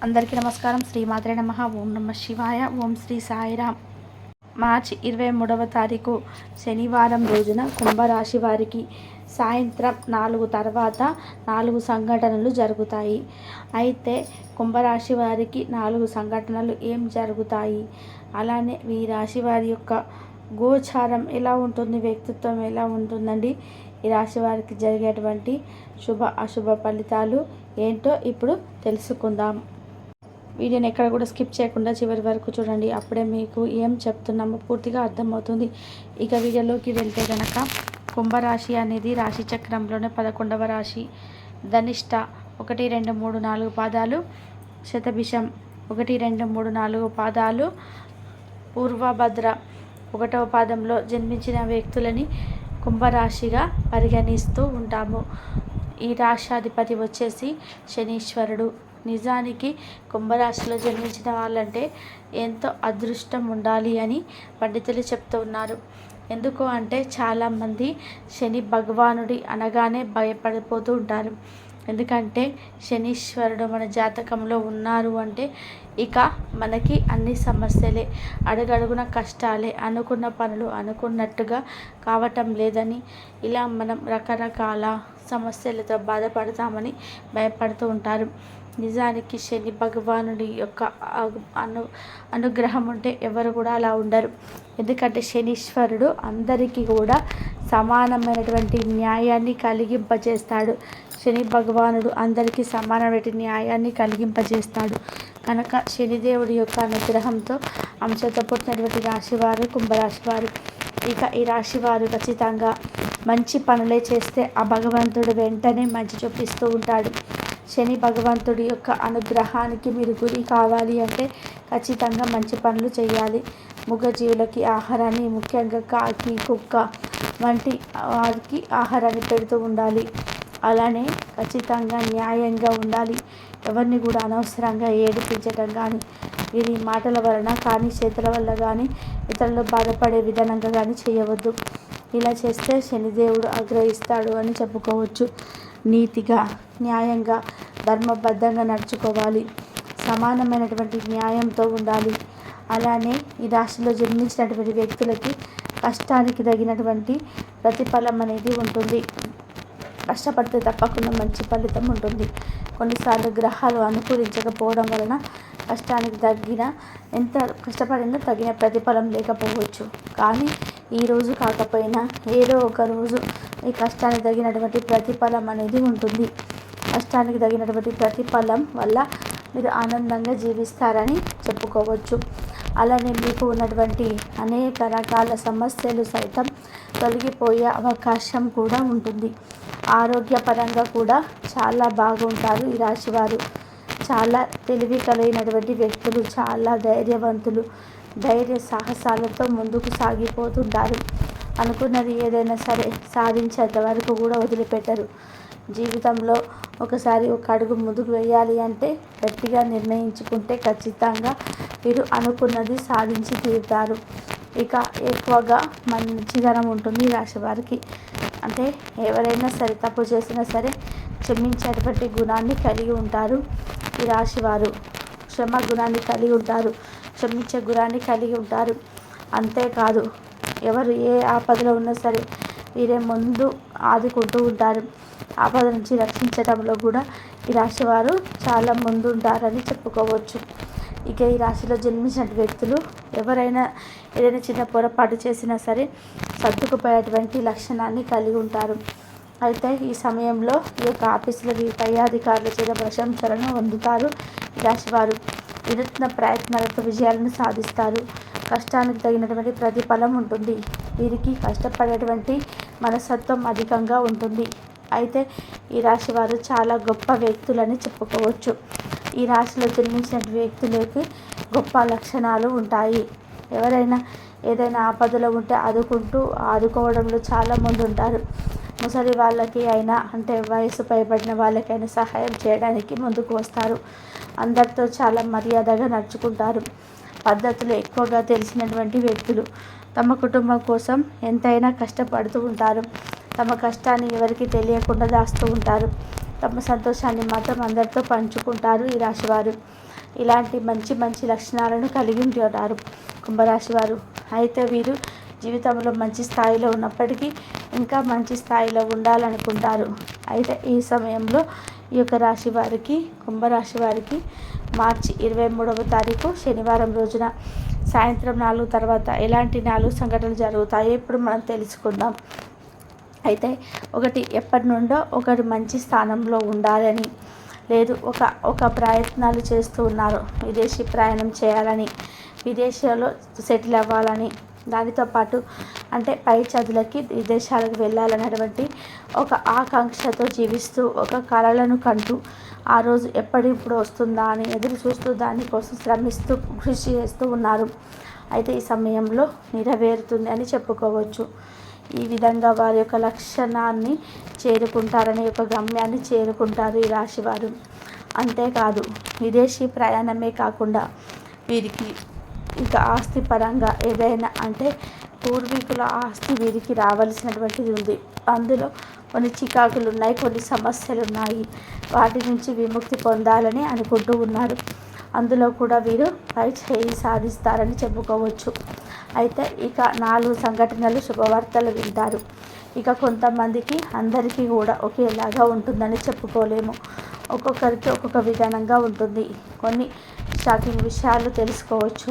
అందరికీ నమస్కారం. శ్రీమాత్రే నమః. ఓం నమ శివాయ. ఓం శ్రీ సాయిరామ్. మార్చి 23వ తారీఖు శనివారం రోజున కుంభరాశి వారికి సాయంత్రం 4 తర్వాత 4 సంఘటనలు జరుగుతాయి. అయితే కుంభరాశి వారికి 4 సంఘటనలు ఏం జరుగుతాయి, అలానే ఈ రాశి వారి యొక్క గోచారం ఎలా ఉంటుంది, వ్యక్తిత్వం ఎలా ఉంటుందండి, ఈ రాశి వారికి జరిగేటువంటి శుభ అశుభ ఫలితాలు ఏంటో ఇప్పుడు తెలుసుకుందాం. వీడియోని ఎక్కడ కూడా స్కిప్ చేయకుండా చివరి వరకు చూడండి. అప్పుడే మీకు ఏం చెప్తున్నామో పూర్తిగా అర్థమవుతుంది. ఇక వీడియోలోకి వెళ్తే కనుక కుంభరాశి అనేది రాశి చక్రంలోనే 11వ రాశి. ధనిష్ట 1, 2, 3, 4 పాదాలు, శతభిషం 1, 2, 3, 4 పాదాలు, పూర్వభద్ర 1వ పాదంలో జన్మించిన వ్యక్తులని కుంభరాశిగా పరిగణిస్తూ ఉంటాము. ఈ రాశాధిపతి వచ్చేసి శనీశ్వరుడు. నిజానికి కుంభరాశిలో జన్మించిన వాళ్ళంటే ఎంతో అదృష్టం ఉండాలి అని పండితులు చెప్తూ ఉన్నారు. ఎందుకు అంటే చాలామంది శని భగవానుడి అనగానే భయపడిపోతూ ఉంటారు. ఎందుకంటే శనీశ్వరుడు మన జాతకంలో ఉన్నారు అంటే ఇక మనకి అన్ని సమస్యలే, అడుగడుగున కష్టాలే, అనుకున్న పనులు అనుకున్నట్టుగా కావటం లేదని, ఇలా మనం రకరకాల సమస్యలతో బాధపడతామని భయపడుతూ ఉంటారు. నిజానికి శని భగవానుడి యొక్క అనుగ్రహం ఉంటే ఎవరు కూడా అలా ఉండరు. ఎందుకంటే శనీశ్వరుడు అందరికీ కూడా సమానమైనటువంటి న్యాయాన్ని కలిగింపజేస్తాడు. శని భగవానుడు అందరికీ సమానమైన న్యాయాన్ని కలిగింపజేస్తాడు. కనుక శనిదేవుడి యొక్క అనుగ్రహంతో అంశతో పుట్టినటువంటి రాశివారు కుంభరాశి వారు. ఇక ఈ రాశివారు ఖచ్చితంగా మంచి పనులే చేస్తే ఆ భగవంతుడు వెంటనే మంచి చూపిస్తూ ఉంటాడు. శని భగవంతుడి యొక్క అనుగ్రహానికి మీరు గురి కావాలి అంటే ఖచ్చితంగా మంచి పనులు చేయాలి. మూగజీవులకి ఆహారాన్ని, ముఖ్యంగా కాకి, కుక్క వంటి వారికి ఆహారాన్ని పెడుతూ ఉండాలి. అలానే ఖచ్చితంగా న్యాయంగా ఉండాలి. ఎవరిని కూడా అనవసరంగా ఏడిపించడం కానీ, వీరి మాటల వలన కానీ, చేతుల వల్ల కానీ ఇతరులు బాధపడే విధానంగా కానీ చేయవద్దు. ఇలా చేస్తే శనిదేవుడు ఆగ్రహిస్తాడు అని చెప్పుకోవచ్చు. నీతిగా, న్యాయంగా, ధర్మబద్ధంగా నడుచుకోవాలి. సమానమైనటువంటి న్యాయంతో ఉండాలి. అలానే ఈ రాశిలో జన్మించినటువంటి వ్యక్తులకి కష్టానికి తగినటువంటి ప్రతిఫలం అనేది ఉంటుంది. కష్టపడితే తప్పకుండా మంచి ఫలితం ఉంటుంది. కొన్నిసార్లు గ్రహాలు అనుకూలించకపోవడం వలన కష్టానికి ఎంత కష్టపడినా తగిన ప్రతిఫలం లేకపోవచ్చు. కానీ ఈరోజు కాకపోయినా ఏదో ఒక రోజు ఈ కష్టానికి తగినటువంటి ప్రతిఫలం అనేది ఉంటుంది. కష్టానికి తగినటువంటి ప్రతిఫలం వల్ల మీరు ఆనందంగా జీవిస్తారని చెప్పుకోవచ్చు. అలానే మీకు ఉన్నటువంటి అనేక రకాల సమస్యలు సైతం తొలగిపోయే అవకాశం కూడా ఉంటుంది. ఆరోగ్యపరంగా కూడా చాలా బాగుంటారు ఈ రాశివారు. చాలా తెలివి కలిగినటువంటి వ్యక్తులు, చాలా ధైర్యవంతులు, ధైర్య సాహసాలతో ముందుకు సాగిపోతుంటారు. అనుకున్నది ఏదైనా సరే సాధించేంత వరకు కూడా వదిలిపెట్టరు. జీవితంలో ఒకసారి ఒక అడుగు ముందుకు వేయాలి అంటే గట్టిగా నిర్ణయించుకుంటే ఖచ్చితంగా వీరు అనుకున్నది సాధించి తీరుతారు. ఇక ఎక్కువగా మంచిదనం ఉంటుంది రాశి వారికి. అంటే ఎవరైనా సరే తప్పు చేసినా సరే క్షమించేటువంటి గుణాన్ని కలిగి ఉంటారు ఈ రాశివారు. క్షమ గుణాన్ని కలిగి ఉంటారు, క్షమించే గుణాన్ని కలిగి ఉంటారు. అంతేకాదు ఎవరు ఏ ఆపదలో ఉన్నా సరే వీరే ముందు ఆదుకుంటూ ఉంటారు. ఆపద నుంచి రక్షించడంలో కూడా ఈ రాశివారు చాలా ముందు ఉంటారని చెప్పుకోవచ్చు. ఇక ఈ రాశిలో జన్మించిన వ్యక్తులు ఎవరైనా ఏదైనా చిన్న పొరపాటు చేసినా సరే సర్దుకుపోయేటువంటి లక్షణాన్ని కలిగి ఉంటారు. అయితే ఈ సమయంలో ఈ యొక్క ఆఫీసులకి పై అధికారుల చేత ప్రశంసలను పొందుతారు ఈ రాశివారు. వినూత్న ప్రయత్నాలతో విజయాలను సాధిస్తారు. కష్టానికి తగినటువంటి ప్రతిఫలం ఉంటుంది. వీరికి కష్టపడేటువంటి మనస్తత్వం అధికంగా ఉంటుంది. అయితే ఈ రాశివారు చాలా గొప్ప వ్యక్తులని చెప్పుకోవచ్చు. ఈ రాశిలో జన్మించిన వ్యక్తులకి గొప్ప లక్షణాలు ఉంటాయి. ఎవరైనా ఏదైనా ఆపదలో ఉంటే ఆదుకోవడంలో చాలా మంది ఉంటారు. ముసలి వాళ్ళకి అయినా, అంటే వయసు పైబడిన వాళ్ళకైనా సహాయం చేయడానికి ముందుకు వస్తారు. అందరితో చాలా మర్యాదగా నడుచుకుంటారు. పద్ధతులు ఎక్కువగా తెలిసినటువంటి వ్యక్తులు. తమ కుటుంబం కోసం ఎంతైనా కష్టపడుతూ ఉంటారు. తమ కష్టాన్ని ఎవరికి తెలియకుండా దాస్తూ ఉంటారు. తమ సంతోషాన్ని మాత్రం అందరితో పంచుకుంటారు ఈ రాశివారు. ఇలాంటి మంచి మంచి లక్షణాలను కలిగి ఉంటారు కుంభరాశి వారు. అయితే వీరు జీవితంలో మంచి స్థాయిలో ఉన్నప్పటికీ ఇంకా మంచి స్థాయిలో ఉండాలనుకుంటారు. అయితే ఈ సమయంలో ఈ యొక్క రాశి వారికి, కుంభరాశి వారికి మార్చి 23వ తారీఖు శనివారం రోజున సాయంత్రం 4 తర్వాత ఎలాంటి 4 సంఘటనలు జరుగుతాయో ఇప్పుడు మనం తెలుసుకుందాం. అయితే ఒకటి, ఎప్పటి నుండో ఒకరు మంచి స్థానంలో ఉండాలని, లేదు ఒక ప్రయత్నాలు చేస్తూ ఉన్నారు, విదేశీ ప్రయాణం చేయాలని, విదేశాల్లో సెటిల్ అవ్వాలని, దానితో పాటు అంటే పై చదువులకి విదేశాలకు వెళ్ళాలనేటువంటి ఒక ఆకాంక్షతో జీవిస్తూ ఒక కలలను కంటూ ఆ రోజు ఎప్పుడిప్పుడు వస్తుందా అని ఎదురు చూస్తూ దానికోసం శ్రమిస్తూ కృషి చేస్తూ ఉన్నారు. అయితే ఈ సమయంలో నెరవేరుతుంది అని చెప్పుకోవచ్చు. ఈ విధంగా వారి యొక్క లక్ష్యాన్ని చేరుకుంటారని, ఒక గమ్యాన్ని చేరుకుంటారు ఈ రాశివారు. అంతేకాదు విదేశీ ప్రయాణమే కాకుండా వీరికి ఇక ఆస్తి పరంగా ఏదైనా అంటే పూర్వీకుల ఆస్తి వీరికి రావాల్సినటువంటిది ఉంది. అందులో కొన్ని చికాకులు ఉన్నాయి, కొన్ని సమస్యలు ఉన్నాయి. వాటి నుంచి విముక్తి పొందాలని అనుకుంటూ ఉన్నారు. అందులో కూడా వీరు పై చేయి సాధిస్తారని చెప్పుకోవచ్చు. అయితే ఇక 4 సంఘటనలు శుభవార్తలు వింటారు. ఇక కొంతమందికి అందరికీ కూడా ఒకేలాగా ఉంటుందని చెప్పుకోలేము. ఒక్కొక్కరికి ఒక్కొక్క విధానంగా ఉంటుంది. కొన్ని షాకింగ్ విషయాలు తెలుసుకోవచ్చు.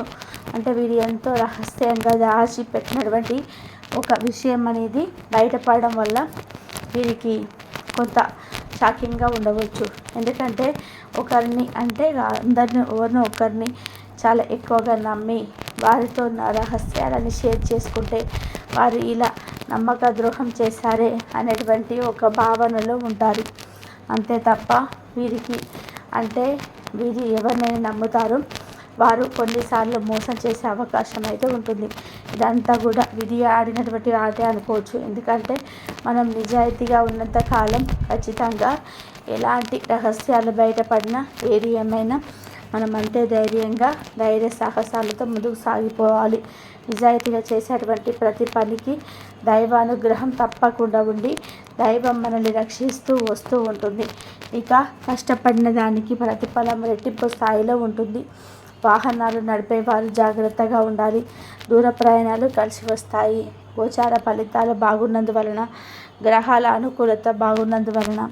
అంటే వీరు ఎంతో రహస్యంగా దాచిపెట్టినటువంటి ఒక విషయం అనేది బయటపడడం వల్ల వీరికి కొంత షాకింగ్గా ఉండవచ్చు. ఎందుకంటే ఒకరిని అంటే అందరిని ఎవరినో ఒకరిని చాలా ఎక్కువగా నమ్మి వారితో నా రహస్యాలని షేర్ చేసుకుంటే వారు ఇలా నమ్మక ద్రోహం చేశారే అనేటువంటి ఒక భావనలో ఉంటారు. అంతే తప్ప వీరికి అంటే వీరు ఎవరినైనా నమ్ముతారో వారు కొన్నిసార్లు మోసం చేసే అవకాశం అయితే ఉంటుంది. ఇదంతా కూడా విధి ఆడినటువంటి ఆటే అనుకోవచ్చు. ఎందుకంటే మనం నిజాయితీగా ఉన్నంత కాలం ఖచ్చితంగా ఎలాంటి రహస్యాలు బయటపడినా ఏది ఏమైనా మనం అంతే ధైర్యంగా ధైర్య సాహసాలతో ముందుకు సాగిపోవాలి. నిజాయితీగా చేసేటువంటి ప్రతి పనికి దైవానుగ్రహం తప్పకుండా ఉండి దైవం మనల్ని రక్షిస్తూ వస్తూ ఉంటుంది. ఇక కష్టపడిన దానికి ప్రతిఫలం రెట్టింపు స్థాయిలో ఉంటుంది. వాహనాలు నడిపేవారు జాగ్రత్తగా ఉండాలి. దూర ప్రయాణాలు కలిసి వస్తాయి. గోచార ఫలితాలు బాగున్నందువలన, గ్రహాల అనుకూలత బాగున్నందువలన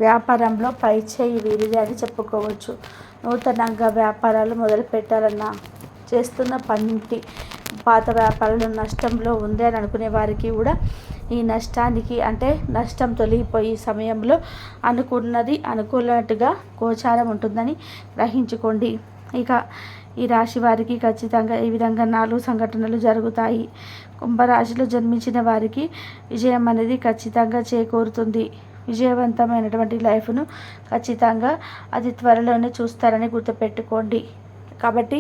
వ్యాపారంలో పై చేయి వీరిదే అని చెప్పుకోవచ్చు. నూతనంగా వ్యాపారాలు మొదలు పెట్టాలన్నా, చేస్తున్న పనికి పాత వ్యాపారాలు నష్టంలో ఉంది అని అనుకునే వారికి కూడా ఈ నష్టానికి అంటే నష్టం తొలగిపోయి సమయంలో అనుకున్నది అనుకున్నట్టుగా గోచారం ఉంటుందని గ్రహించుకోండి. ఇక ఈ రాశి వారికి ఖచ్చితంగా ఈ విధంగా 4 సంఘటనలు జరుగుతాయి. కుంభరాశిలో జన్మించిన వారికి విజయం అనేది ఖచ్చితంగా చేకూరుతుంది. విజయవంతమైనటువంటి లైఫ్ను ఖచ్చితంగా అతి త్వరలోనే చూస్తారని గుర్తుపెట్టుకోండి. కాబట్టి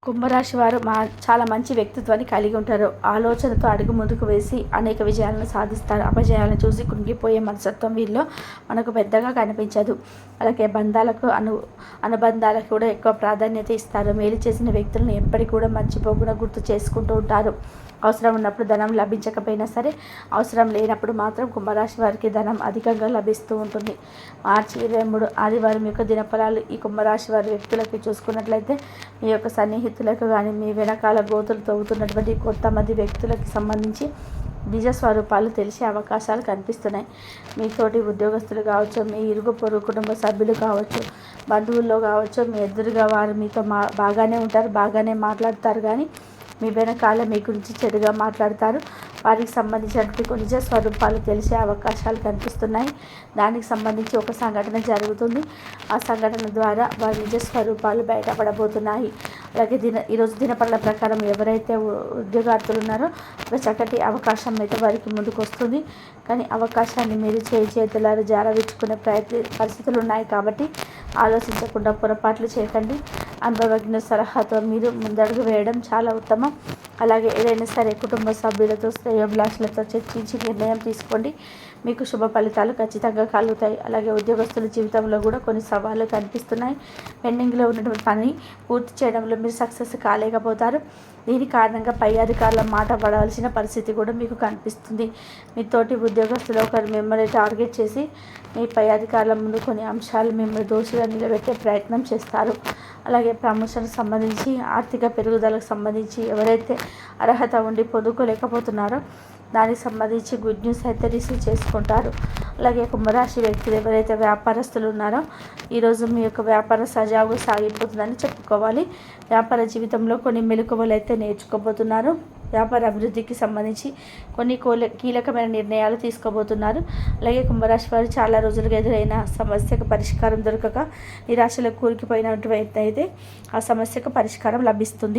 కుంభరాశి వారు చాలా మంచి వ్యక్తిత్వాన్ని కలిగి ఉంటారు. ఆలోచనతో అడుగు ముందుకు వేసి అనేక విజయాలను సాధిస్తారు. అపజయాలను చూసి కృంగిపోయే మనస్తత్వం వీరిలో మనకు పెద్దగా కనిపించదు. అలాగే అనుబంధాలకు కూడా ఎక్కువ ప్రాధాన్యత ఇస్తారు. మేలు చేసిన వ్యక్తులను ఎప్పటికీ కూడా మర్చిపోకుండా గుర్తు చేసుకుంటూ ఉంటారు. అవసరం ఉన్నప్పుడు ధనం లభించకపోయినా సరే, అవసరం లేనప్పుడు మాత్రం కుంభరాశి వారికి ధనం అధికంగా లభిస్తూ ఉంటుంది. మార్చి 23 ఆదివారం యొక్క దినఫలాలు ఈ కుంభరాశి వారి వ్యక్తులకి చూసుకున్నట్లయితే మీ యొక్క సన్నిహితులకు కానీ, మీ వెనకాల గోతులు తవ్వుతున్నటువంటి కొంతమంది వ్యక్తులకి సంబంధించి నిజ స్వరూపాలు తెలిసే అవకాశాలు కనిపిస్తున్నాయి. మీ తోటి ఉద్యోగస్తులు కావచ్చు, మీ ఇరుగు పొరుగు కుటుంబ సభ్యులు కావచ్చు, బంధువుల్లో కావచ్చు, మీ ఎదురుగా వారు మీతో బాగానే ఉంటారు, బాగానే మాట్లాడతారు. కానీ మీ వెనకాల మీ గురించి చెడుగా మాట్లాడతారు. వారికి సంబంధించినటువంటి నిజ స్వరూపాలు తెలిసే అవకాశాలు కనిపిస్తున్నాయి. దానికి సంబంధించి ఒక సంఘటన జరుగుతుంది. ఆ సంఘటన ద్వారా వారి నిజ స్వరూపాలు బయటపడబోతున్నాయి. అలాగే ఈరోజు దినపరల ప్రకారం ఎవరైతే ఉద్యోగార్థులు ఉన్నారో ఒక చక్కటి అవకాశం అయితే వారికి ముందుకు వస్తుంది. కానీ అవకాశాన్ని మీరు చేతులారా జారవించుకునే పరిస్థితులు ఉన్నాయి. కాబట్టి ఆలోచించకుండా పొరపాట్లు చేయకండి. అనుభవజ్ఞ సలహాతో మీరు ముందడుగు వేయడం చాలా ఉత్తమం. అలాగే ఏదైనా సరే కుటుంబ సభ్యులతో శ్రేయోభిలాషులతో చర్చించి నిర్ణయం తీసుకోండి. మీకు శుభ ఫలితాలు ఖచ్చితంగా కలుగుతాయి. అలాగే ఉద్యోగస్తుల జీవితంలో కూడా కొన్ని సవాళ్లు కనిపిస్తున్నాయి. పెండింగ్లో ఉన్నటువంటి పని పూర్తి చేయడంలో మీరు సక్సెస్ కాలేకపోతారు. దీని కారణంగా పై అధికారుల మాట పడాల్సిన పరిస్థితి కూడా మీకు కనిపిస్తుంది. మీ తోటి ఉద్యోగస్తులు ఒకరు మిమ్మల్ని టార్గెట్ చేసి మీ పై అధికారుల ముందు కొన్ని అంశాలు మిమ్మల్ని దోషిగా నిలబెట్టే ప్రయత్నం చేస్తారు. అలాగే ప్రమోషన్కి సంబంధించి, ఆర్థిక పెరుగుదలకు సంబంధించి ఎవరైతే అర్హత ఉండి పొందుకోలేకపోతున్నారో దానికి సంబంధించి గుడ్ న్యూస్ అయితే రిసీవ్ చేసుకుంటారు. అలాగే కుంభరాశి వ్యక్తులు ఎవరైతే వ్యాపారస్తులు ఉన్నారో ఈరోజు మీ యొక్క వ్యాపారం సజావుగా సాగిపోతుందని చెప్పుకోవాలి. వ్యాపార జీవితంలో కొన్ని మెలకువలు అయితే నేర్చుకోబోతున్నారు. వ్యాపార అభివృద్ధికి సంబంధించి కొన్ని కీలకమైన నిర్ణయాలు తీసుకోబోతున్నారు. అలాగే కుంభరాశి వారు చాలా రోజులుగా ఎదురైన సమస్యకు పరిష్కారం దొరకక నిరాశలో కూరుకుపోయినటువంటి అయితే ఆ సమస్యకు పరిష్కారం లభిస్తుంది.